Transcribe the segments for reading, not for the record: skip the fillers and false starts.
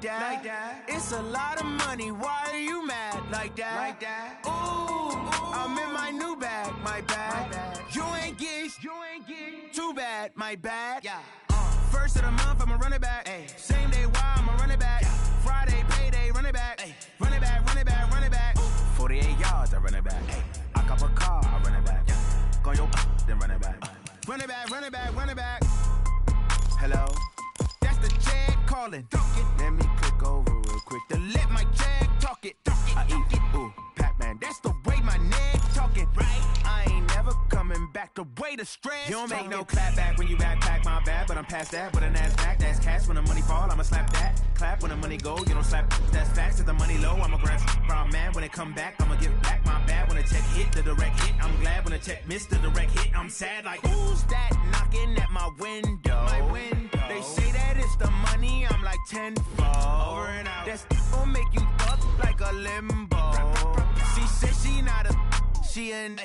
that. It's a lot of money. Why are you mad like that? Ooh, I'm in my new bag, my bad. You ain't get too bad, my bad. Yeah. First of the month, I'ma run it back. Ay. Same day, why I'ma run it back. Yeah. Friday, payday, run it back. Ay. Run it back, run it back, run it back. Ooh. 48 yards, I run it back. Ay. I cop a car, I run it back. Yeah. Go your then run it back. Run it back, run it back, run it back. Hello? That's the Jag calling. Let me click over real quick to let my Jag talk it. I eat it, ooh, Pac-Man. That's the way my neck talking, right? I ain't never coming back the way the stress. You don't make no clap back when you backpack, my bad, but I'm past that. With a NASDAQ, that's cash. When the money fall, I'ma slap that. Clap when the money go, you don't slap. That's facts. If the money low, I'ma grab brown man. When it come back, I'ma give back my bad. When the check hit, the direct hit. I'm glad when the check missed the direct hit. I'm sad like, who's that knocking at my window? My window. They say that it's the money, I'm like tenfold. Over and out. That's gon' make you up like a limbo. She said she not a, she an.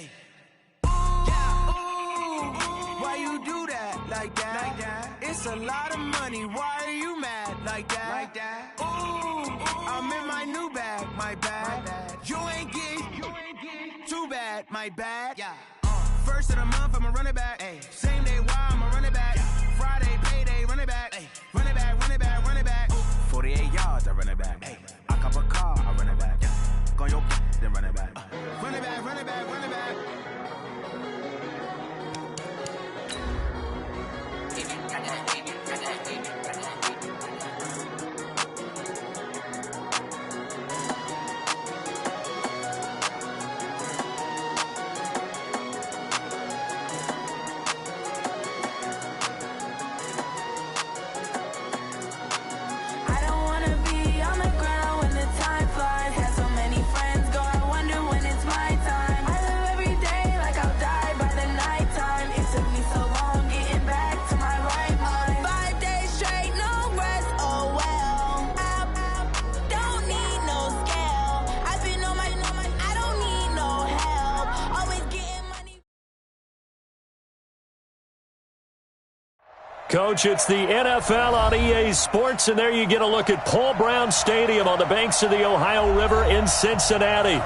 Why you do that like that? It's a lot of money. Why are you mad like that? Ooh, I'm in my new bag, my bad. You ain't get too bad, my bad. Yeah. First of the month, I'ma run it back. Ay. Same day, why I'ma run it back. Yeah. Friday, payday, run it back. Ay. Run it back, run it back, run it back. Ooh. 48 yards, I run it back. Ay. I cop a car, I run it back. Yeah. Go your then run it back. Run it back, run it back, run it back. Coach, it's the NFL on EA Sports, and there you get a look at Paul Brown Stadium on the banks of the Ohio River in Cincinnati.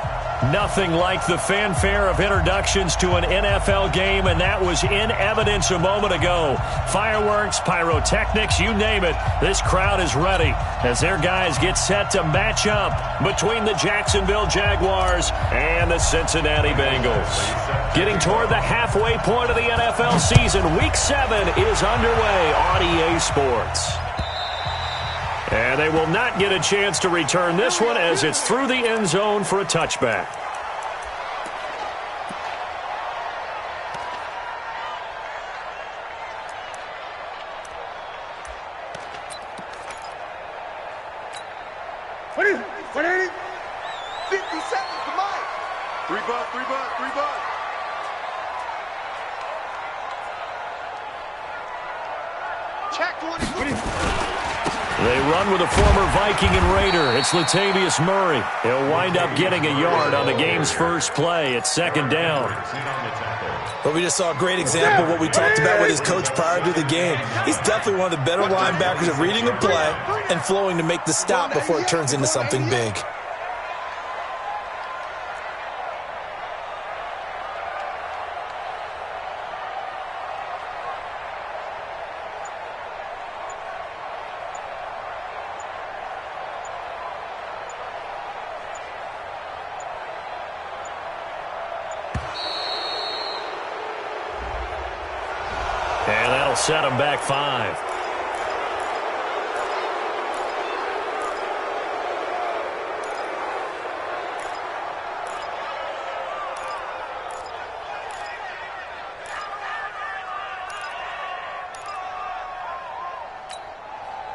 Nothing like the fanfare of introductions to an NFL game, and that was in evidence a moment ago. Fireworks, pyrotechnics, you name it. This crowd is ready as their guys get set to match up between the Jacksonville Jaguars and the Cincinnati Bengals. Getting toward the halfway point of the NFL season, Week 7 is underway on EA Sports. And they will not get a chance to return this one as it's through the end zone for a touchback. What is it? 50 seconds, come on. 3 bucks. Check 20. They run with a former Viking and Raider. It's Latavius Murray. He'll wind up getting a yard on the game's first play. It's second down. But we just saw a great example of what we talked about with his coach prior to the game. He's definitely one of the better linebackers at reading a play and flowing to make the stop before it turns into something big. And that'll set him back 5.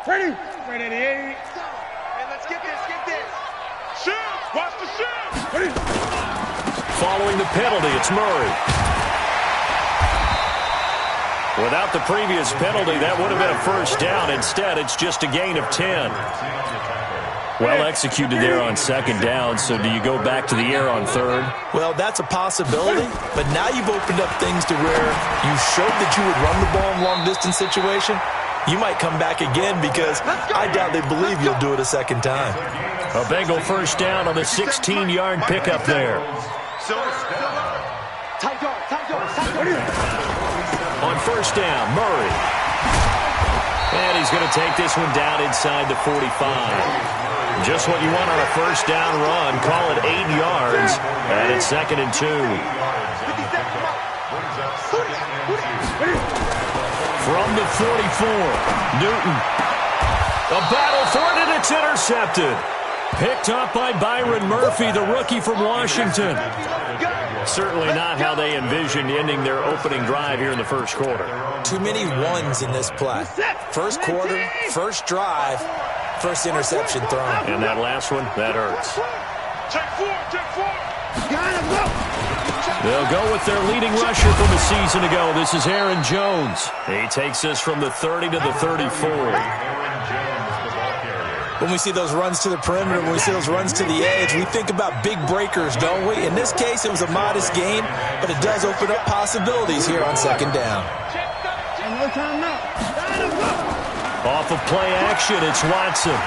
Ready at the 8. Hey, let's get this. Shoot! Watch the shoot! Ready. Following the penalty, it's Murray. Without the previous penalty, that would have been a first down. Instead, it's just a gain of 10. Well executed there on second down, so do you go back to the air on third? Well, that's a possibility, but now you've opened up things to where you showed that you would run the ball in long-distance situation. you might come back again because I doubt they believe you'll do it a second time. A Bengal first down on the 16-yard pickup there. On first down, Murray. And he's going to take this one down inside the 45. Just what you want on a first down run. Call it 8 yards. And it's 2nd and 2. From the 44, Newton. A battle for it, and it's intercepted. Picked up by Byron Murphy, the rookie from Washington. Certainly not how they envisioned ending their opening drive here in the first quarter. Too many ones in this play. First quarter, first drive, first interception thrown. And that last one, that hurts. Check four. They'll go with their leading rusher from a season ago. This is Aaron Jones. He takes us from the 30 to the 34. When we see those runs to the perimeter, when we see those runs to the edge, we think about big breakers, don't we? In this case, it was a modest gain, but it does open up possibilities here on second down. Off of play action, it's Watson.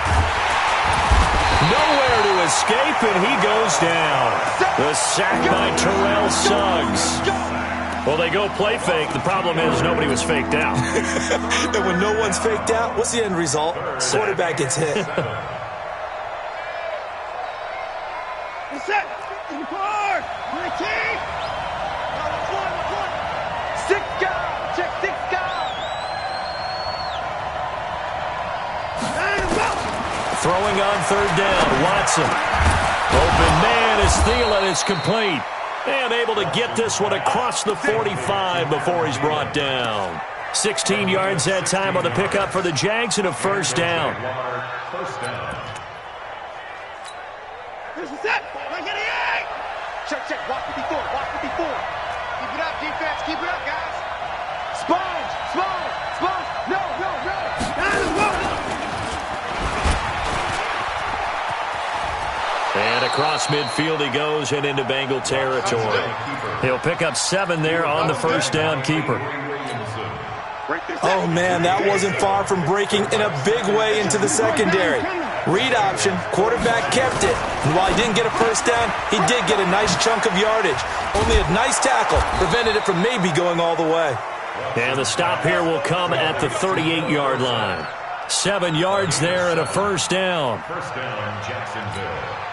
Nowhere to escape, and he goes down. The sack by Terrell Suggs. Well, they go play fake. The problem is nobody was faked out. And when no one's faked out, what's the end result? Quarterback gets hit. Throwing on third down, Watson. Open man is Thielen. It's complete. And able to get this one across the 45 before he's brought down. 16 yards that time on the pickup for the Jags and a first down. Check. Watch 54. Keep it up, defense. Keep it up, guys. Sponge. No. And across midfield he goes and into Bengal territory. He'll pick up 7 there on the first down keeper. Oh, man, that wasn't far from breaking in a big way into the secondary. Read option, quarterback kept it. And while he didn't get a first down, he did get a nice chunk of yardage. Only a nice tackle prevented it from maybe going all the way. And the stop here will come at the 38-yard line. 7 yards there and a first down. First down, Jacksonville.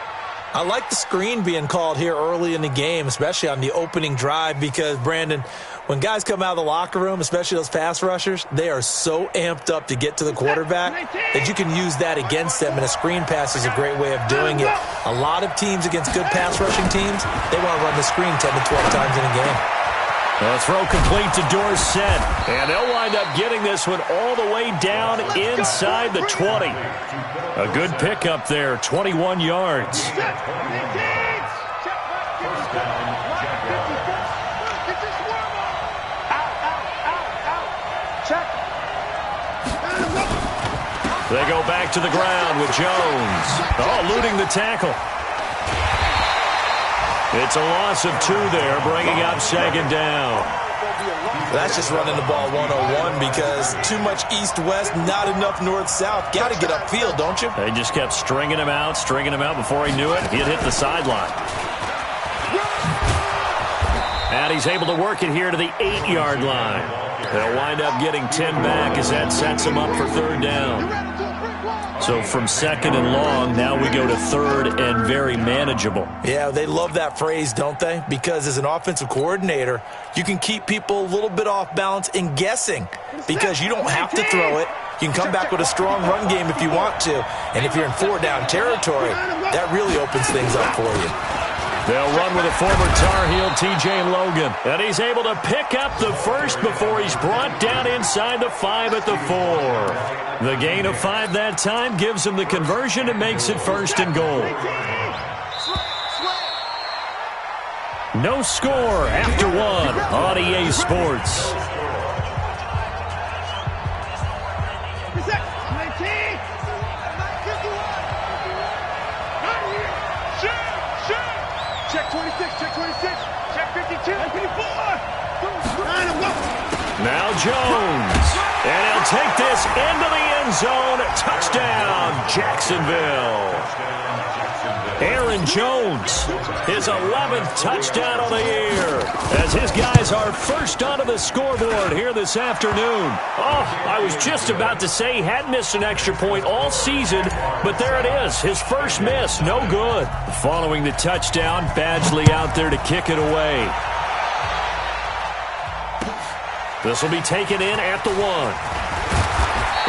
I like the screen being called here early in the game, especially on the opening drive, because, Brandon, when guys come out of the locker room, especially those pass rushers, they are so amped up to get to the quarterback that you can use that against them, and a screen pass is a great way of doing it. A lot of teams against good pass rushing teams, they want to run the screen 10 to 12 times in a game. A throw complete to Dorsett, and they'll wind up getting this one all the way down inside the 20. A good pickup there, 21 yards. They go back to the ground with Jones. Oh, eluding the tackle. It's a loss of 2 there, bringing up second down. That's just running the ball 101 because too much east-west, not enough north-south. Got to get upfield, don't you? They just kept stringing him out before he knew it. He had hit the sideline. And he's able to work it here to the 8-yard line. They'll wind up getting 10 back as that sets him up for third down. So from second and long, now we go to third and very manageable. Yeah, they love that phrase, don't they? Because as an offensive coordinator, you can keep people a little bit off balance and guessing because you don't have to throw it. You can come back with a strong run game if you want to. And if you're in 4-down territory, that really opens things up for you. They'll run with a former Tar Heel, T.J. Logan. And he's able to pick up the first before he's brought down inside the 5 at the 4. The gain of 5 that time gives him the conversion and makes it first and goal. No score after 1 on EA Sports. Check 26, check 52, check 54. Now Jones. And he'll take this into the end zone. Touchdown, Jacksonville. Aaron Jones, his 11th touchdown of the year, as his guys are first onto the scoreboard here this afternoon. Oh, I was just about to say he hadn't missed an extra point all season, but there it is, his first miss, no good. Following the touchdown, Badgley out there to kick it away. This will be taken in at the 1.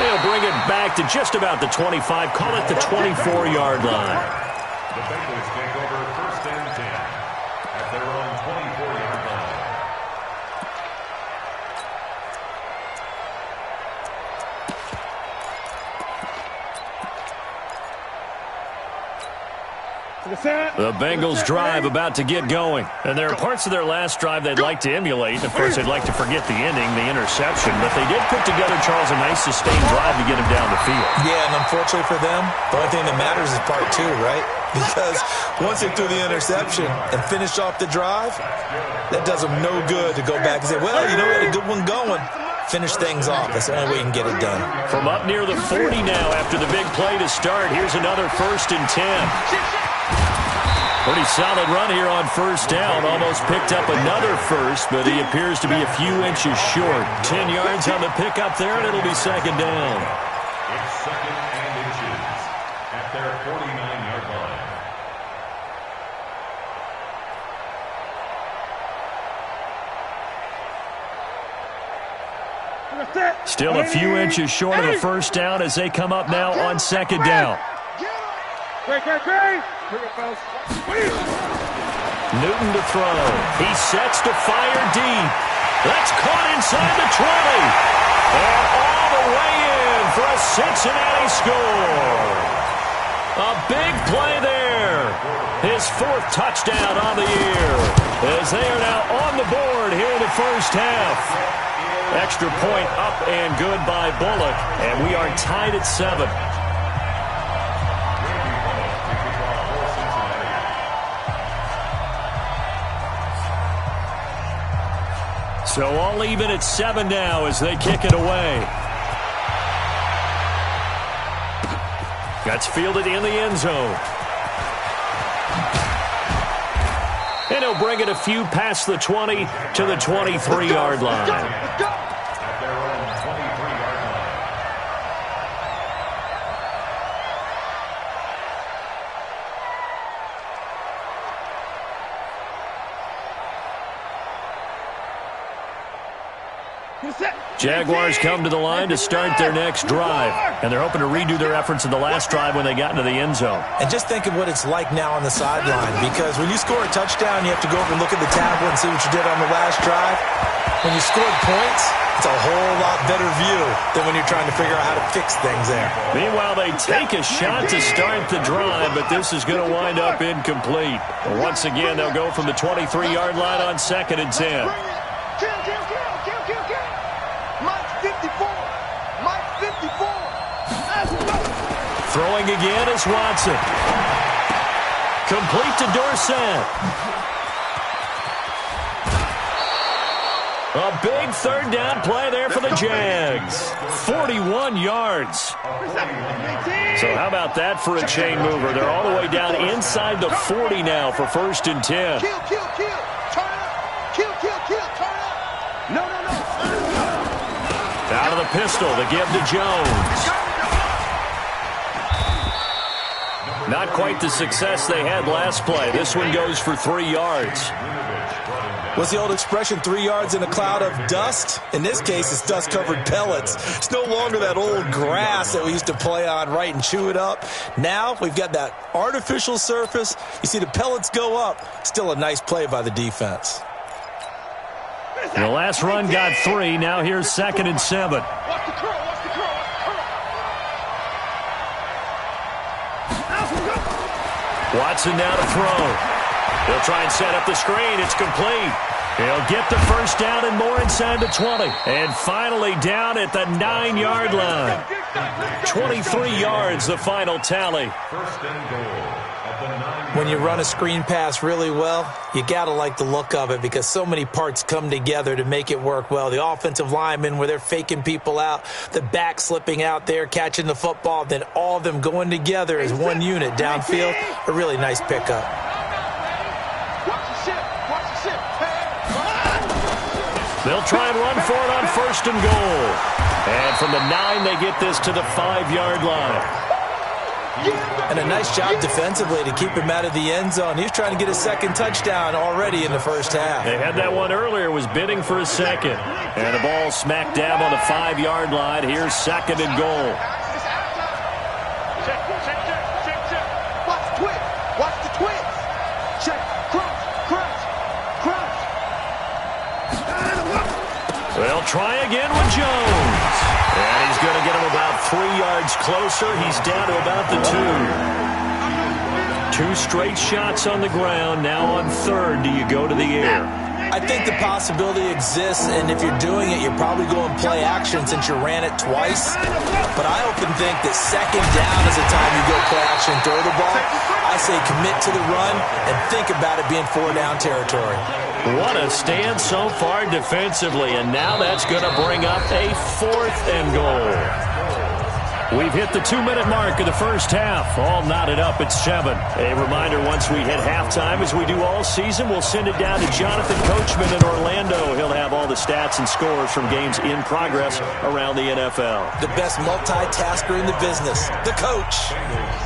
They'll bring it back to just about the 25, call it the 24-yard line. The Bengals take over 1st and 10 at their own 24-yard line. The Bengals drive about to get going. And there are parts of their last drive they'd like to emulate. Of course, they'd like to forget the ending, the interception. But they did put together, Charles, a nice sustained drive to get him down the field. Yeah, and unfortunately for them, the only thing that matters is part 2, right? Because once they threw the interception and finished off the drive, that does them no good to go back and say, well, you know, we had a good one going. Finish things off. That's the only way you can get it done. From up near the 40 now after the big play to start, here's another 1st and 10. Pretty solid run here on 1st down. Almost picked up another first, but he appears to be a few inches short. 10 yards on the pickup there, and it'll be 2nd down. It's 2nd and inches at their 49-yard line. Still a few inches short of the 1st down as they come up now on 2nd down. Newton to throw. He sets to fire deep. That's caught inside the 20. And all the way in for a Cincinnati score. A big play there. His 4th touchdown on the year. As they are now on the board here in the 1st half. Extra point up and good by Bullock. And we are tied at 7. So all even at 7 now as they kick it away. That's fielded in the end zone. And he'll bring it a few past the 20 to the 23-yard line. At their own 23-yard line. Jaguars come to the line to start their next drive. And they're hoping to redo their efforts in the last drive when they got into the end zone. And just think of what it's like now on the sideline, because when you score a touchdown, you have to go over and look at the tablet and see what you did on the last drive. When you scored points, it's a whole lot better view than when you're trying to figure out how to fix things there. Meanwhile, they take a shot to start the drive, but this is going to wind up incomplete. Once again, they'll go from the 23-yard line on 2nd and 10. Throwing again is Watson. Complete to Dorsett. A big 3rd down play there for the Jags. 41 yards. So how about that for a chain mover? They're all the way down inside the 40 now for 1st and 10. Kill. Turn up. Kill. Turn up. No. Out of the pistol to give to Jones. Not quite the success they had last play. This one goes for 3 yards. What's the old expression, 3 yards in a cloud of dust? In this case, it's dust-covered pellets. It's no longer that old grass that we used to play on, right, and chew it up. Now we've got that artificial surface. You see the pellets go up. Still a nice play by the defense. The last run got 3. Now here's 2nd and 7. Watson now to throw. He'll try and set up the screen. It's complete. He'll get the 1st down and more inside the 20. And finally down at the 9-yard line. 23 yards, the final tally. First and goal at the 9. when you run a screen pass really well, you got to like the look of it because so many parts come together to make it work well. The offensive linemen, where they're faking people out, the back slipping out there, catching the football, then all of them going together as one unit downfield. A really nice pickup. They'll try and run for it on 1st and goal. And from the 9, they get this to the 5-yard line. And a nice job defensively to keep him out of the end zone. He was trying to get a second touchdown already in the first half. They had that one earlier, was bidding for a second. And the ball smack dab on the 5-yard line. Here's 2nd and goal. Check. Watch the twist. Watch the twist. Check. Crunch. They'll try again with Jones. And he's going to get him about 3 yards closer. He's down to about the 2. 2 straight shots on the ground. Now on 3rd, do you go to the air? I think the possibility exists, and if you're doing it, you're probably going play action since you ran it twice. But I often think that 2nd down is the time you go play action and throw the ball. I say commit to the run and think about it being 4-down territory. What a stand so far defensively, and now that's going to bring up a 4th and goal. We've hit the 2-minute mark of the first half. All knotted up at 7. A reminder, once we hit halftime, as we do all season, we'll send it down to Jonathan Coachman in Orlando. He'll have all the stats and scores from games in progress around the NFL. The best multitasker in the business, the coach.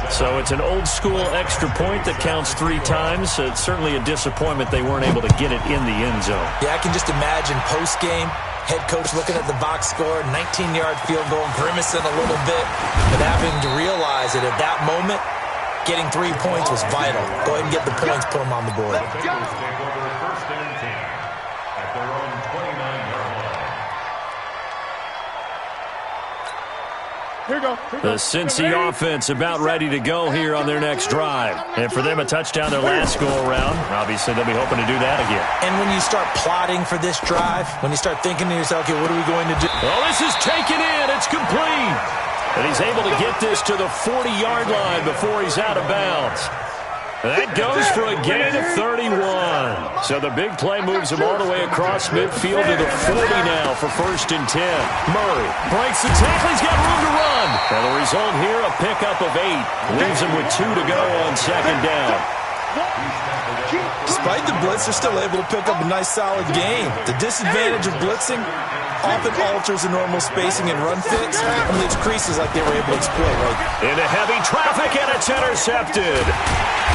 So it's an old-school extra point that counts 3 times. It's certainly a disappointment they weren't able to get it in the end zone. Yeah, I can just imagine post-game, head coach looking at the box score, 19-yard field goal, grimacing a little bit, but having to realize that at that moment, getting 3 points was vital. Go ahead and get the points, put them on the board. Take over 1st and 10 at their own 29-yard line. Here we go. The Cincy offense about ready to go here on their next drive. And for them, a touchdown their last go-around. Obviously, they'll be hoping to do that again. And when you start plotting for this drive, when you start thinking to yourself, okay, what are we going to do? Well, this is taken in. It's complete. And he's able to get this to the 40-yard line before he's out of bounds. That goes for a gain of 31. So the big play moves him all the way across midfield to the 40 now for 1st and 10. Murray breaks the tackle. He's got room to run. And the result here, a pickup of 8. Leaves him with 2 to go on 2nd down. Despite the blitz, they're still able to pick up a nice, solid game. The disadvantage of blitzing often alters the normal spacing and run fits and leaves creases like they were able to exploit. Right? Into heavy traffic, and it's intercepted.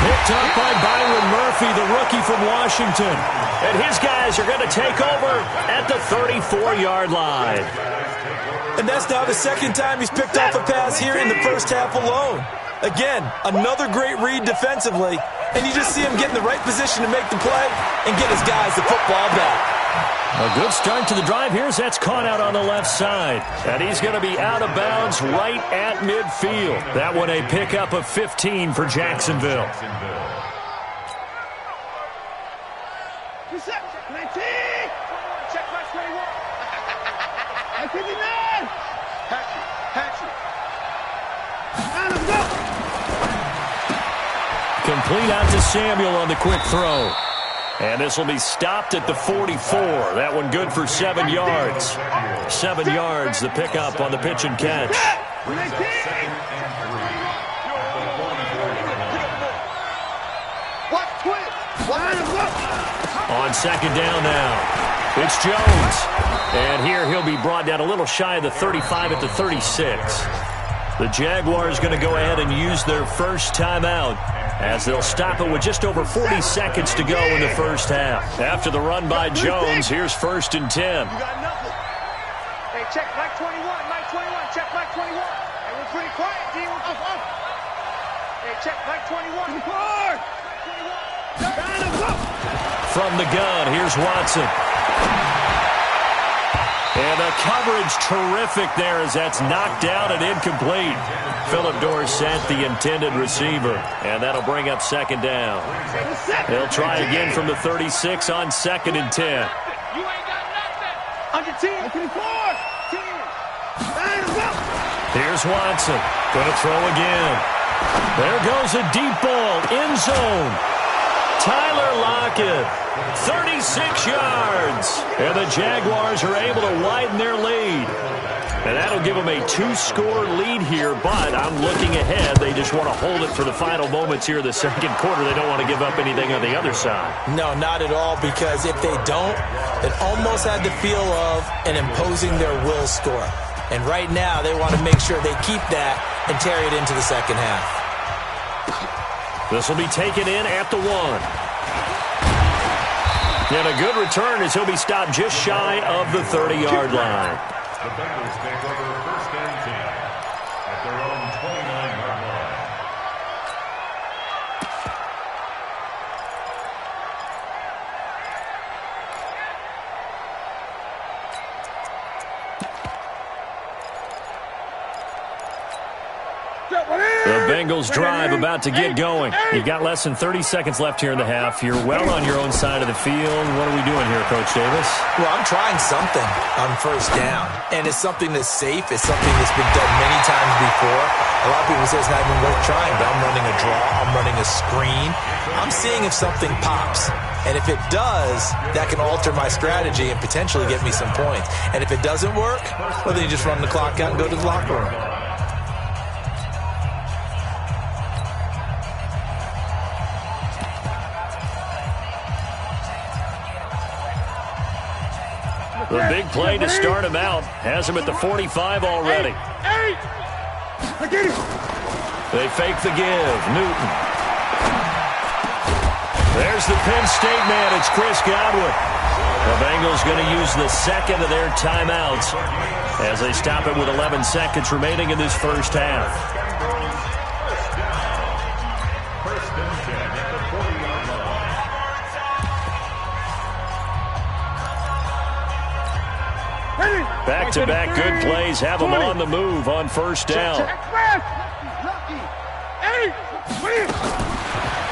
Picked up by Byron Murphy, the rookie from Washington. And his guys are going to take over at the 34-yard line. And that's now the 2nd time he's picked off a pass here in the first half alone. Again, another great read defensively, and you just see him get in the right position to make the play and get his guys the football back. A good start to the drive here as that's caught out on the left side. And he's going to be out of bounds right at midfield. That one a pickup of 15 for Jacksonville. Check my 21. 59. Complete out to Samuel on the quick throw. And this will be stopped at the 44. That one good for 7 yards. 7 yards, the pickup on the pitch and catch. On 2nd down now, it's Jones. And here he'll be brought down a little shy of the 35 at the 36. The Jaguars going to go ahead and use their first timeout, as they'll stop it with just over 40 seconds to go in the first half. After the run by Jones, here's 1st and 10. You got nothing. Hey, check Mike 21. Mike 21. Check Mike 21. Hey, we're pretty quiet, D. Hey, check Mike 21. From the gun, here's Watson. And the coverage terrific there as that's knocked down and incomplete. Phillip Dorsett, the intended receiver. And that'll bring up 2nd down. They'll try again from the 36 on 2nd and 10. You ain't got nothing. Under 10. 24. 10. Here's Watson. Going to throw again. There goes a deep ball, end zone. Tyler Lockett, 36 yards. And the Jaguars are able to widen their lead. And that'll give them a 2-score lead here, but I'm looking ahead. They just want to hold it for the final moments here in the second quarter. They don't want to give up anything on the other side. No, not at all, because if they don't, it almost had the feel of an imposing their will score. And right now, they want to make sure they keep that and carry it into the second half. This will be taken in at the 1. And a good return as he'll be stopped just shy of the 30-yard line. The Bengals take over first and 10 at their own 29-yard line. The Bengals drive about to get going. You've got less than 30 seconds left here in the half. You're well on your own side of the field. What are we doing here, Coach Davis? Well, I'm trying something on first down, and it's something that's safe. It's something that's been done many times before. A lot of people say it's not even worth trying, but I'm running a draw. I'm running a screen. I'm seeing if something pops. And if it does, that can alter my strategy and potentially get me some points. And if it doesn't work, well, then you just run the clock out and go to the locker room. The big play to start him out has him at the 45 already. They fake the give. Newton. There's the Penn State man. It's Chris Godwin. The Bengals going to use the second of their timeouts as they stop it with 11 seconds remaining in this first half. Back-to-back good plays have them on the move on first down.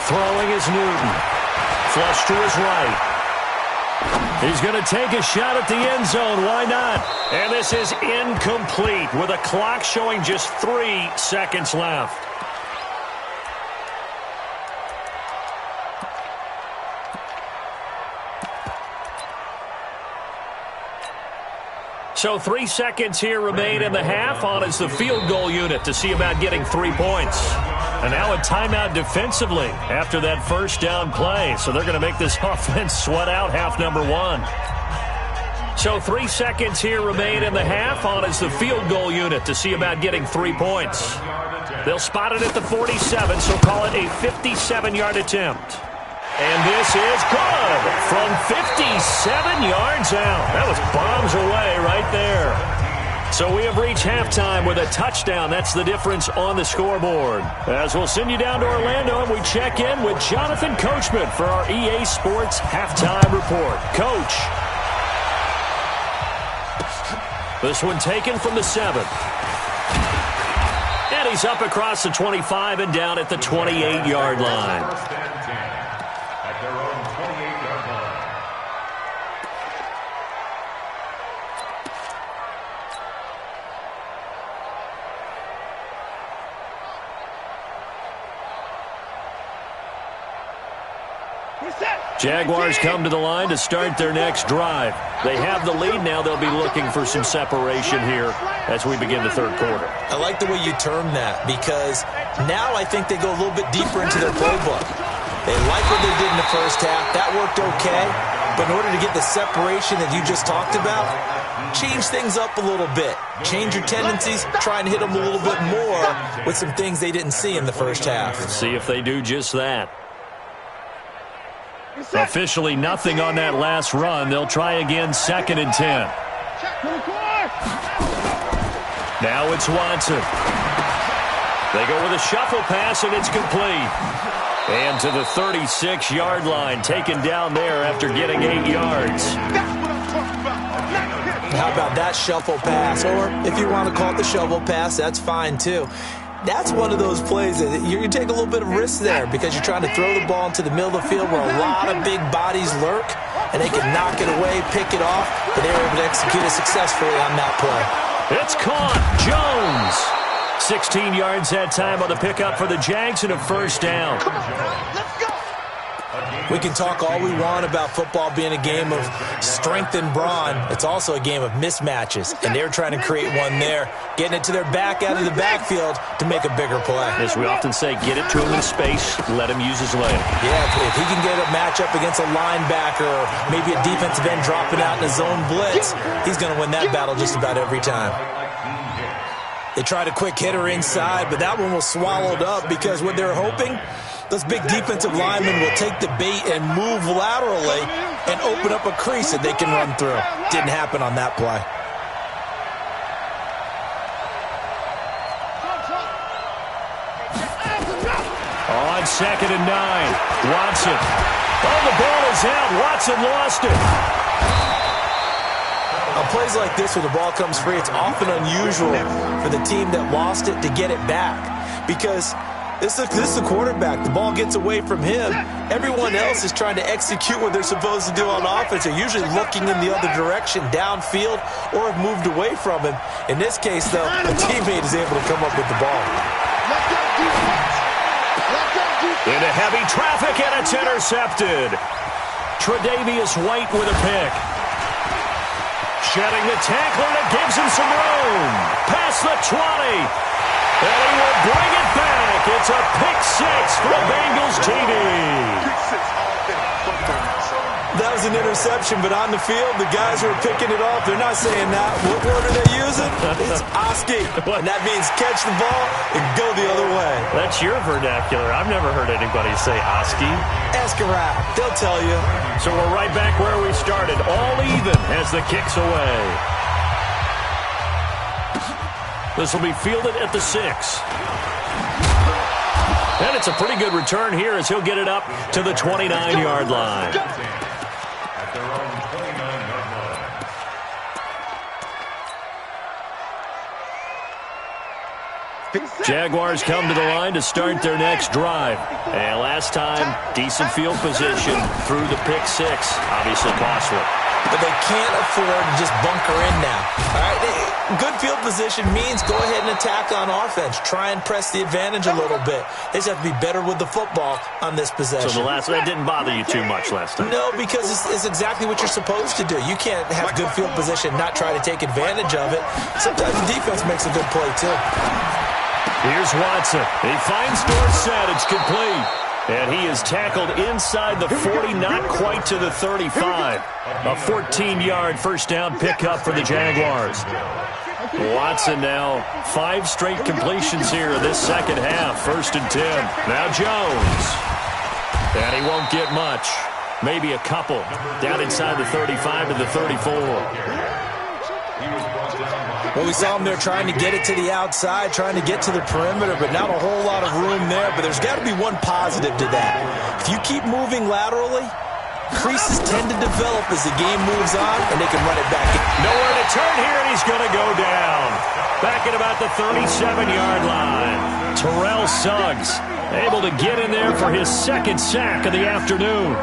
Throwing is Newton. Flush to his right. He's going to take a shot at the end zone. Why not? And this is incomplete with a clock showing just 3 seconds left. So 3 seconds here remain in the half. On is the field goal unit to see about getting 3 points. And now a timeout defensively after that first down play. So they're going to make this offense sweat out half number 1. So 3 seconds here remain in the half. On is the field goal unit to see about getting 3 points. They'll spot it at the 47, so call it a 57-yard attempt. And this is good from 57 yards out. That was bombs away right there. So we have reached halftime with a touchdown. That's the difference on the scoreboard. As we'll send you down to Orlando and we check in with Jonathan Coachman for our EA Sports Halftime Report. Coach. This one taken from the 7. And he's up across the 25 and down at the 28-yard line. Their own 28-yard line. Jaguars come to the line to start their next drive. They have the lead now. They'll be looking for some separation here as we begin the third quarter. I like the way you term that, because now I think they go a little bit deeper into their playbook. They like what they did in the first half. That worked okay. But in order to get the separation that you just talked about, change things up a little bit. Change your tendencies. Try and hit them a little bit more with some things they didn't see in the first half. See if they do just that. Officially nothing on that last run. They'll try again, 2nd and 10. Now it's Watson. They go with a shuffle pass, and it's complete. And to the 36-yard line, taken down there after getting 8 yards. How about that shuffle pass? Or if you want to call it the shovel pass, that's fine too. That's one of those plays that you take a little bit of risk there because you're trying to throw the ball into the middle of the field where a lot of big bodies lurk, and they can knock it away, pick it off, but they were able to execute it successfully on that play. It's caught. Jones 16 yards that time on the pickup for the Jags and a first down. We can talk all we want about football being a game of strength and brawn. It's also a game of mismatches, and they're trying to create one there, getting it to their back out of the backfield to make a bigger play. As we often say, get it to him in space, let him use his leg. Yeah, if he can get a matchup against a linebacker or maybe a defensive end dropping out in a zone blitz, he's going to win that battle just about every time. They tried a quick hitter inside, but that one was swallowed up because what they're hoping, those big defensive linemen will take the bait and move laterally and open up a crease that they can run through. Didn't happen on that play. On 2nd and 9, Watson. Oh, the ball is out. Watson lost it. On plays like this where the ball comes free, it's often unusual for the team that lost it to get it back because this is the quarterback. The ball gets away from him. Everyone else is trying to execute what they're supposed to do on offense. They're usually looking in the other direction, downfield, or have moved away from him. In this case, though, a teammate is able to come up with the ball. Into heavy traffic, and it's intercepted. Tre'Davious White with a pick. Shedding the tackler, and it gives him some room. Past the 20. And he will bring it back. It's a pick six for Bengals TD. That was an interception, but on the field, the guys who are picking it off, they're not saying that. What word are they using? It's Oski. And that means catch the ball and go the other way. That's your vernacular. I've never heard anybody say Oski. Ask around. They'll tell you. So we're right back where we started. All even as the kick's away. This will be fielded at the 6. And it's a pretty good return here as he'll get it up to the 29-yard line. At their own 29-yard line. Jaguars come to the line to start their next drive. And last time, decent field position through the pick six. Obviously costly. But they can't afford to just bunker in now. All right, good field position means go ahead and attack on offense. Try and press the advantage a little bit. They just have to be better with the football on this possession. So that didn't bother you too much last time? No, because it's exactly what you're supposed to do. You can't have good field position and not try to take advantage of it. Sometimes the defense makes a good play, too. Here's Watson. He finds Dorsett. It's complete. And he is tackled inside the 40, not quite to the 35. A 14-yard first down pickup for the Jaguars. Watson now 5 straight completions here in this second half. 1st and 10. Now Jones. And he won't get much. Maybe a couple. Down inside the 35 to the 34. Well, we saw him there trying to get it to the outside, trying to get to the perimeter, but not a whole lot of room there. But there's got to be one positive to that. If you keep moving laterally, creases tend to develop as the game moves on, and they can run it back. Nowhere to turn here, and he's going to go down. Back at about the 37-yard line. Terrell Suggs able to get in there for his 2nd sack of the afternoon.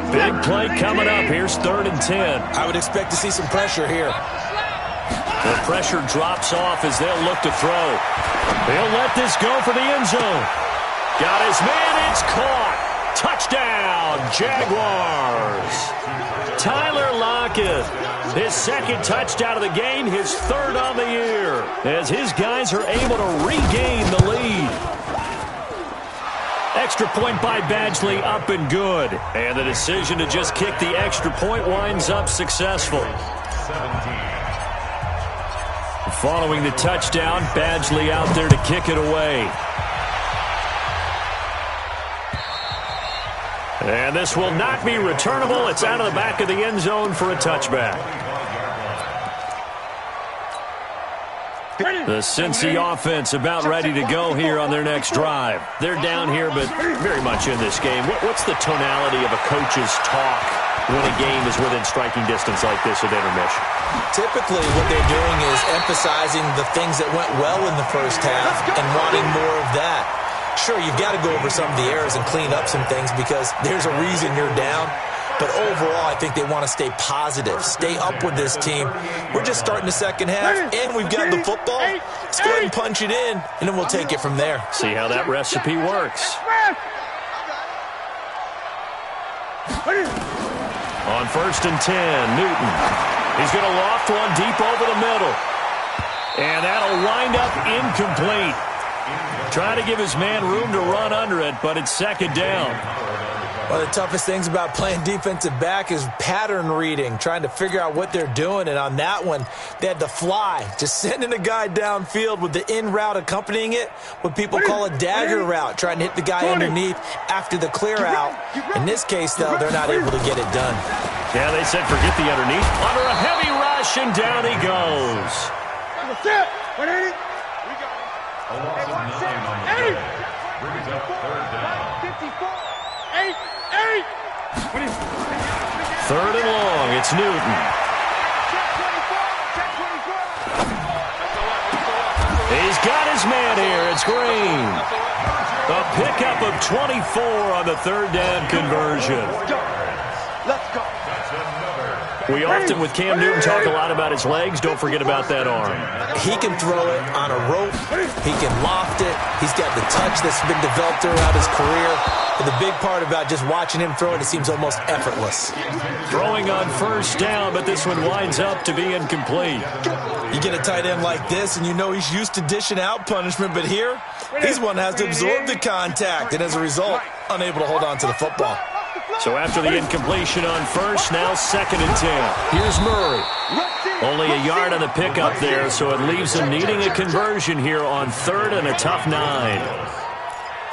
Big play coming up. Here's 3rd and 10. I would expect to see some pressure here. The pressure drops off as they'll look to throw. They'll let this go for the end zone. Got his man. It's caught. Touchdown, Jaguars. Tyler Lockett. His 2nd touchdown of the game, his 3rd on the year, as his guys are able to regain the lead. Extra point by Badgley, up and good. And the decision to just kick the extra point winds up successful. 17. Following the touchdown, Badgley out there to kick it away. And this will not be returnable. It's out of the back of the end zone for a touchback. The Cincy offense about ready to go here on their next drive. They're down here, but very much in this game. What's the tonality of a coach's talk when a game is within striking distance like this at intermission? Typically, what they're doing is emphasizing the things that went well in the first half and wanting more of that. Sure, you've got to go over some of the errors and clean up some things because there's a reason you're down. But overall, I think they want to stay positive, stay up with this team. We're just starting the second half, and we've got the football. Let's go ahead and punch it in, and then we'll take it from there. See how that recipe works. On 1st and 10, Newton. He's going to loft one deep over the middle. And that'll wind up incomplete. Try to give his man room to run under it, but it's second down. One of the toughest things about playing defensive back is pattern reading, trying to figure out what they're doing. And on that one, they had to fly, just sending a guy downfield with the in route accompanying it, what people call a dagger route, trying to hit the guy underneath after the clear out. In this case, though, they're not able to get it done. Yeah, they said forget the underneath. Under a heavy rush, and down he goes. That's it. What ain't it? A loss of 9 on the play. Brings up 3rd down. 54. 8. 3rd and long, it's Newton. He's got his man here, it's Green. A pickup of 24 on the 3rd down conversion. Let's go. We often, with Cam Newton, talk a lot about his legs. Don't forget about that arm. He can throw it on a rope. He can loft it. He's got the touch that's been developed throughout his career. And the big part about just watching him throw it seems almost effortless. Throwing on 1st down, but this one winds up to be incomplete. You get a tight end like this, and you know he's used to dishing out punishment, but here, he's one that has to absorb the contact, and as a result, unable to hold on to the football. So after the incompletion on 1st, now 2nd and 10. Here's Murray. Only a yard on the pickup there, so it leaves him needing a conversion here on 3rd and a tough 9.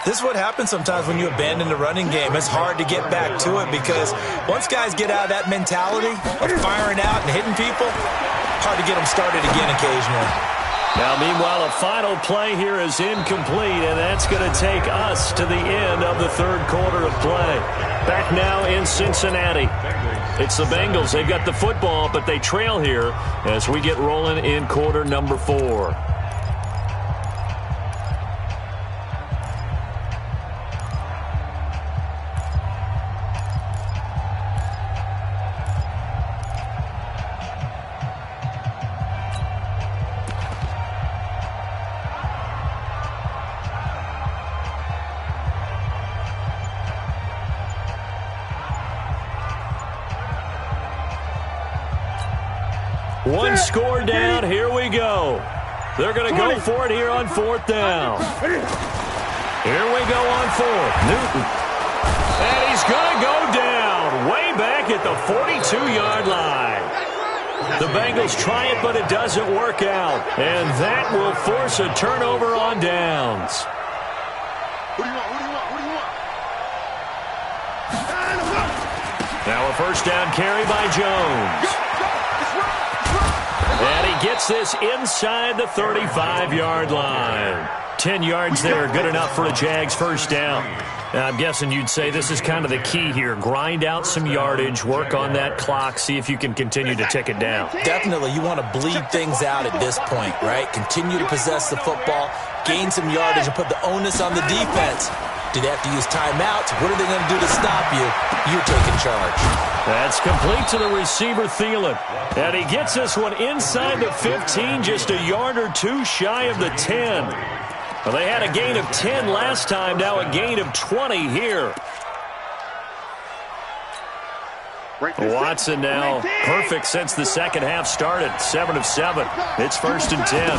This is what happens sometimes when you abandon the running game. It's hard to get back to it because once guys get out of that mentality of firing out and hitting people, hard to get them started again occasionally. Now, meanwhile, a final play here is incomplete, and that's going to take us to the end of the 3rd quarter of play. Back now in Cincinnati. It's the Bengals. They've got the football, but they trail here as we get rolling in quarter number 4. One score down. Here we go. They're going to go for it here on 4th down. Here we go on 4th. Newton. And he's going to go down way back at the 42-yard line. The Bengals try it, but it doesn't work out. And that will force a turnover on downs. What do you want? Now a 1st down carry by Jones. And he gets this inside the 35-yard line. 10 yards there, good enough for a Jags 1st down. Now, I'm guessing you'd say this is kind of the key here. Grind out some yardage, work on that clock, see if you can continue to tick it down. Definitely, you want to bleed things out at this point, right? Continue to possess the football, gain some yardage, and put the onus on the defense. Do they have to use timeouts? What are they going to do to stop you? You're taking charge. That's complete to the receiver, Thielen. And he gets this one inside the 15, just a yard or two shy of the 10. Well, they had a gain of 10 last time, now a gain of 20 here. Watson now perfect since the second half started. 7 of 7. It's 1st and 10.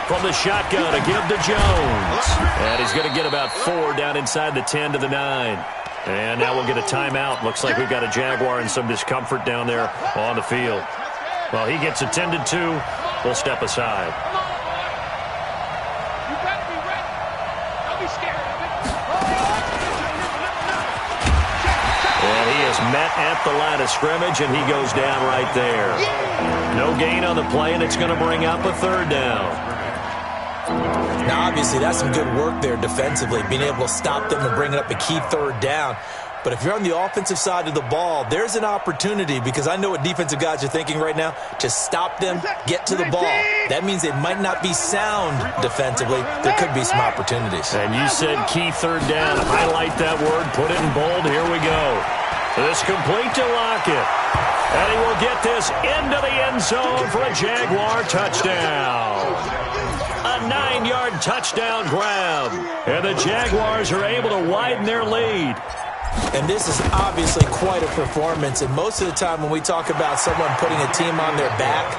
From the shotgun, a give to Jones. And he's going to get about 4 down inside the 10 to the 9. And now we'll get a timeout. Looks like we've got a Jaguar in some discomfort down there on the field. Well, he gets attended to. We'll step aside. You better be ready. Don't be scared of it. And he is met at the line of scrimmage, and he goes down right there. No gain on the play, and it's going to bring up a 3rd down. Now, obviously, that's some good work there defensively, being able to stop them and bring up a key 3rd down. But if you're on the offensive side of the ball, there's an opportunity, because I know what defensive guys are thinking right now. Just stop them, get to the ball. That means they might not be sound defensively. There could be some opportunities. And you said key 3rd down. Highlight that word, put it in bold. Here we go. This complete to Lockett. And he will get this into the end zone for a Jaguar touchdown. A 9-yard touchdown grab. And the Jaguars are able to widen their lead. And this is obviously quite a performance. And most of the time when we talk about someone putting a team on their back,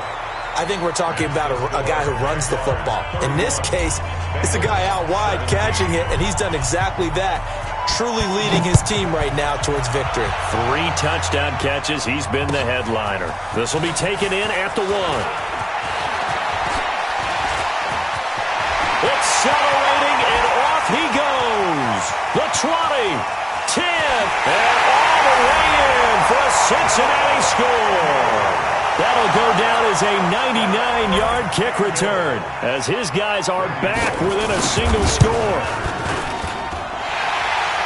I think we're talking about a guy who runs the football. In this case, it's a guy out wide catching it, and he's done exactly that, truly leading his team right now towards victory. 3 touchdown catches. He's been the headliner. This will be taken in at the 1. Accelerating, and off he goes. The 20. 10, and all the way in for a Cincinnati score. That'll go down as a 99-yard kick return as his guys are back within a single score.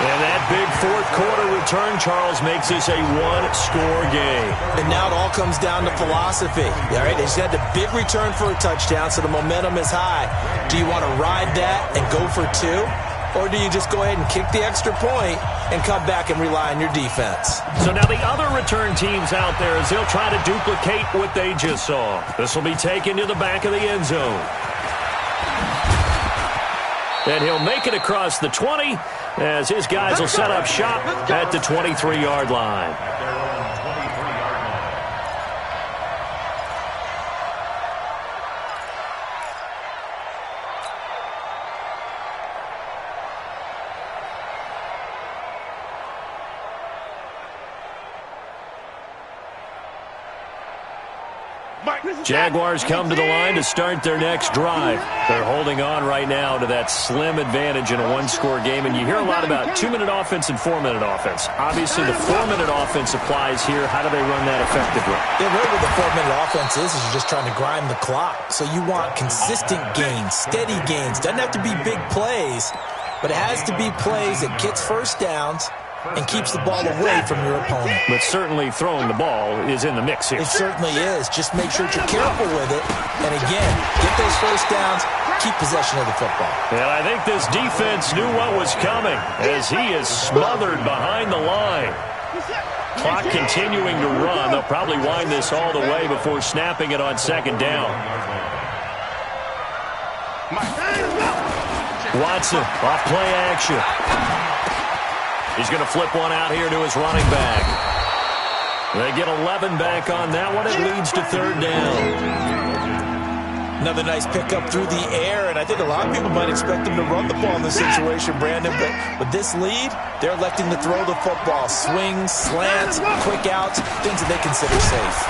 And that big fourth quarter return, Charles, makes this a 1-score game. And now it all comes down to philosophy. All right, they just had the big return for a touchdown, so the momentum is high. Do you want to ride that and go for 2? Or do you just go ahead and kick the extra point and come back and rely on your defense? So now the other return teams out there, as they'll try to duplicate what they just saw. This will be taken to the back of the end zone. And he'll make it across the 20 as his guys will set up shop at the 23-yard line. Jaguars come to the line to start their next drive. They're holding on right now to that slim advantage in a 1-score game, and you hear a lot about 2-minute offense and 4-minute offense. Obviously, the 4-minute offense applies here. How do they run that effectively? Yeah, really what the 4-minute offense is you're just trying to grind the clock. So you want consistent gains, steady gains. Doesn't have to be big plays, but it has to be plays that gets first downs and keeps the ball away from your opponent. But certainly throwing the ball is in the mix here. It certainly is. Just make sure that you're careful with it. And again, get those first downs, keep possession of the football. And I think this defense knew what was coming as he is smothered behind the line. Clock continuing to run. They'll probably wind this all the way before snapping it on second down. Watson off play action. He's going to flip one out here to his running back. They get 11 back on that one. It leads to third down. Another nice pickup through the air, and I think a lot of people might expect them to run the ball in this situation, Brandon, but with this lead, they're electing to throw the football. Swings, slants, quick outs, things that they consider safe.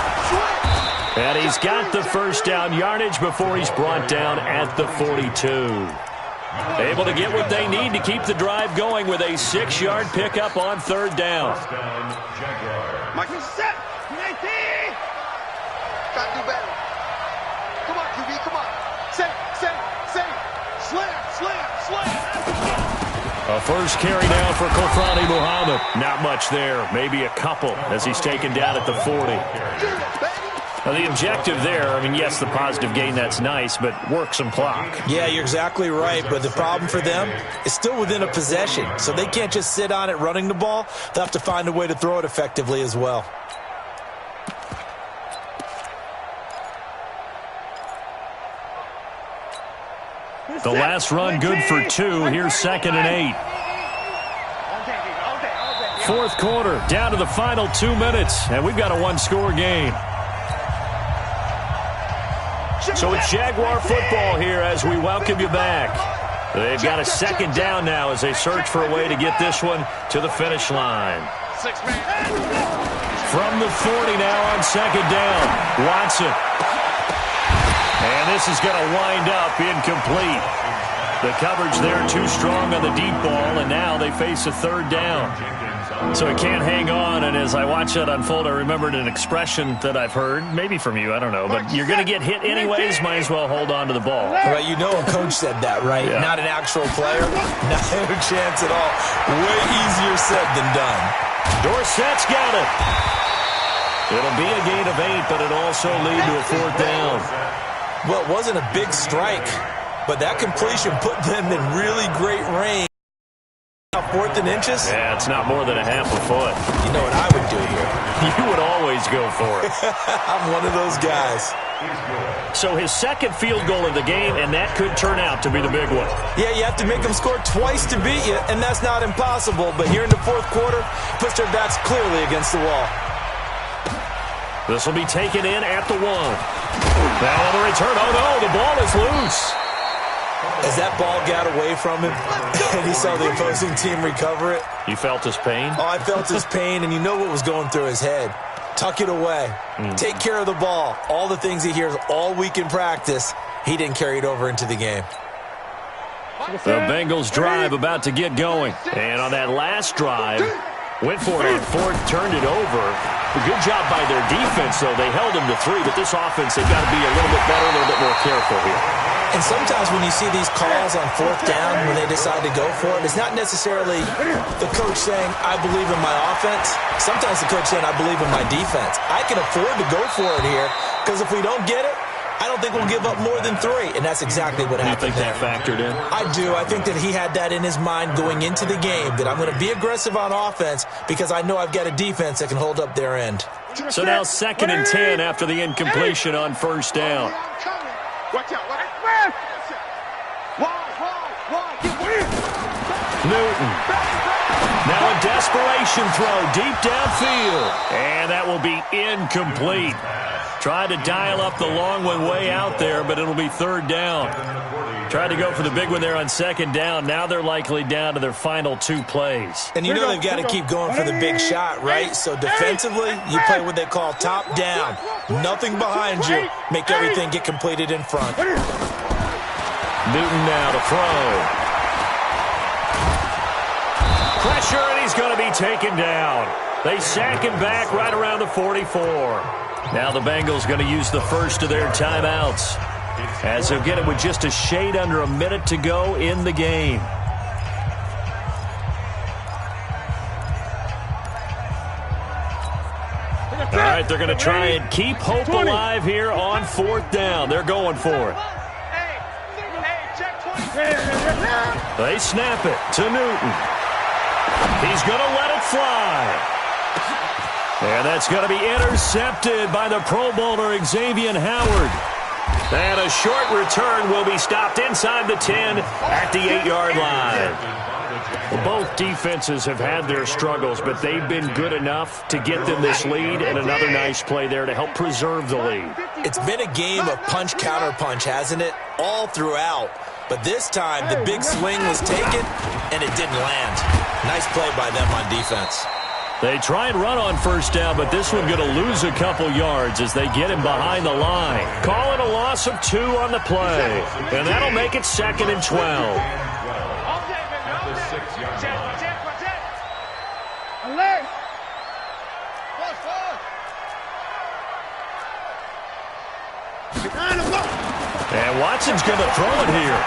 And he's got the first down yardage before he's brought down at the 42. Able to get what they need to keep the drive going with a 6-yard pickup on third down. Mike, set. Gotta do better. Come on, QB, come on. Set. Slam. A first carry down for Kofrani Muhammad. Not much there. Maybe a couple as he's taken down at the 40. Now, the objective there, I mean, yes, the positive gain, that's nice, but work some clock. Yeah, you're exactly right, but the problem for them is still within a possession, so they can't just sit on it running the ball. They'll have to find a way to throw it effectively as well. The last run good for 2. Here's 2nd and 8. Fourth quarter, down to the final 2 minutes, and we've got a 1-score game. So it's Jaguar football here as we welcome you back. They've got a second down now as they search for a way to get this one to the finish line. From the 40 now on second down, Watson. And this is going to wind up incomplete. The coverage there too strong on the deep ball, and now they face a third down. So he can't hang on, and as I watch that unfold, I remembered an expression that I've heard, maybe from you, I don't know, but you're going to get hit anyways, might as well hold on to the ball. Well, you know a coach said that, right? Yeah. Not an actual player. Not a chance at all. Way easier said than done. Dorsett's got it. It'll be a gain of 8, but it'll also lead to a fourth down. Well, it wasn't a big strike, but that completion put them in really great range. 4th and inches? Yeah, it's not more than a half a foot. You know what I would do here? You would always go for it. I'm one of those guys. So his second field goal of the game, and that could turn out to be the big one. Yeah, you have to make them score twice to beat you, and that's not impossible. But here in the 4th quarter, puts their backs clearly against the wall. This will be taken in at the 1. Now on the return, oh no, the ball is loose. As that ball got away from him, and he saw the opposing team recover it. You felt his pain? Oh, I felt his pain, and you know what was going through his head. Tuck it away. Take care of the ball. All the things he hears all week in practice, he didn't carry it over into the game. The Bengals drive about to get going. And on that last drive, went for it on 4th, turned it over. A good job by their defense, though. They held them to 3, but this offense, they've got to be a little bit better, a little bit more careful here. And sometimes when you see these calls on 4th down, when they decide to go for it, it's not necessarily the coach saying, I believe in my offense. Sometimes the coach saying, I believe in my defense. I can afford to go for it here, because if we don't get it, I don't think we'll give up more than 3, and that's exactly what happened. You think that factored in? I do. I think that he had that in his mind going into the game, that I'm going to be aggressive on offense because I know I've got a defense that can hold up their end. So now 2nd and 10 after the incompletion on 1st down. Watch out. Newton. Now a desperation throw deep downfield. And that will be incomplete. Tried to dial up the long one way out there, but it'll be 3rd down. Tried to go for the big one there on 2nd down. Now they're likely down to their final 2 plays. And you know they've got to keep going for the big shot, right? So defensively, you play what they call top down. Nothing behind you. Make everything get completed in front. Newton now to throw. Pressure, and he's going to be taken down. They sack him back right around the 44. Now the Bengals going to use the first of their timeouts, as they'll get it with just a shade under a minute to go in the game. All right, they're going to try and keep hope alive here on 4th down. They're going for it. They snap it to Newton. He's going to let it fly. And that's going to be intercepted by the Pro Bowler Xavier Howard. And a short return will be stopped inside the 10 at the 8-yard line. Well, both defenses have had their struggles, but they've been good enough to get them this lead, and another nice play there to help preserve the lead. It's been a game of punch-counter-punch, hasn't it? All throughout. But this time, the big swing was taken, and it didn't land. Nice play by them on defense. They try and run on 1st down, but this one going to lose a couple yards as they get him behind the line. Call it a loss of 2 on the play, and that'll make it 2nd and 12. And Watson's going to throw it here.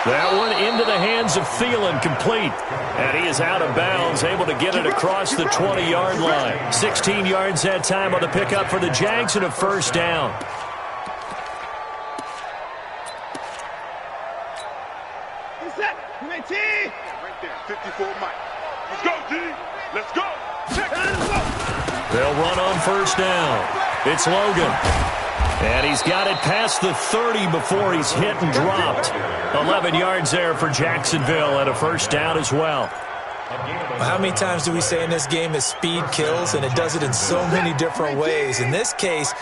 That one into the hands of Thielen, complete. And he is out of bounds, able to get it across the 20-yard line. 16 yards that time on the pickup for the Jags and a 1st down. Right there, 54 Mike. Let's go, D. Let's go. They'll run on 1st down. It's Logan. And he's got it past the 30 before he's hit and dropped. 11 yards there for Jacksonville and a 1st down as well. How many times do we say in this game that speed kills, and it does it in so many different ways? In this case,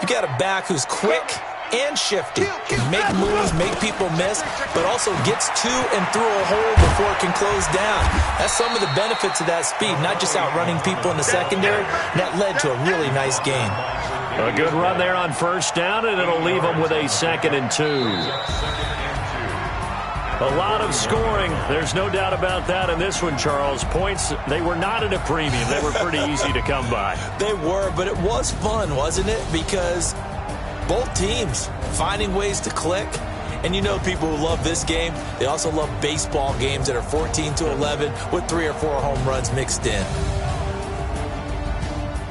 you got a back who's quick and shifty, can make moves, make people miss, but also gets to and through a hole before it can close down. That's some of the benefits of that speed, not just outrunning people in the secondary. And that led to a really nice game. A good run there on 1st down, and it'll leave them with a 2nd and 2. A lot of scoring. There's no doubt about that in this one, Charles. Points, they were not at a premium. They were pretty easy to come by. They were, but it was fun, wasn't it? Because both teams finding ways to click. And you know people who love this game, they also love baseball games that are 14-11 with 3 or 4 home runs mixed in.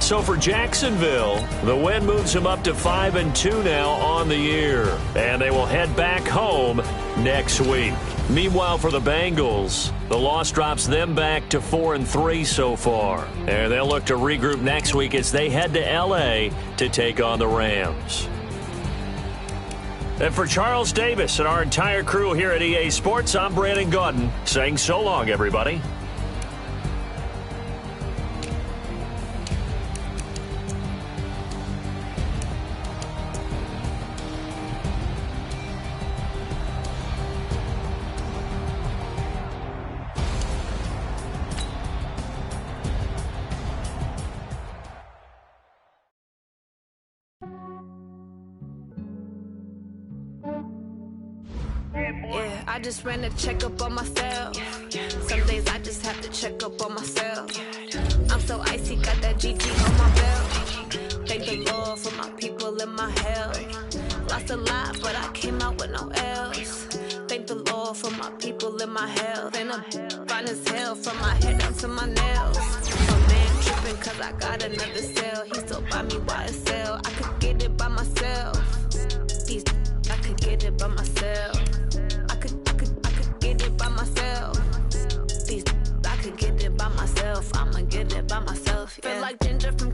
So for Jacksonville, the win moves them up to 5-2 now on the year. And they will head back home next week. Meanwhile, for the Bengals, the loss drops them back to 4-3 so far. And they'll look to regroup next week as they head to L.A. to take on the Rams. And for Charles Davis and our entire crew here at EA Sports, I'm Brandon Gaudin saying so long, everybody. Yeah, I just ran a checkup on myself. Some days I just have to check up on myself. I'm so icy, got that GG on my belt. Thank the Lord for my people in my health. Lost a lot, but I came out with no else. Thank the Lord for my people in my health. And I'm fine as hell from my head down to my nails. My man tripping cause I got another cell. He still buy me YSL. I could get it by myself. These I could get it by myself. I could get it by myself. These I could get it by myself. I'ma get it by myself. Yeah. Feel like ginger from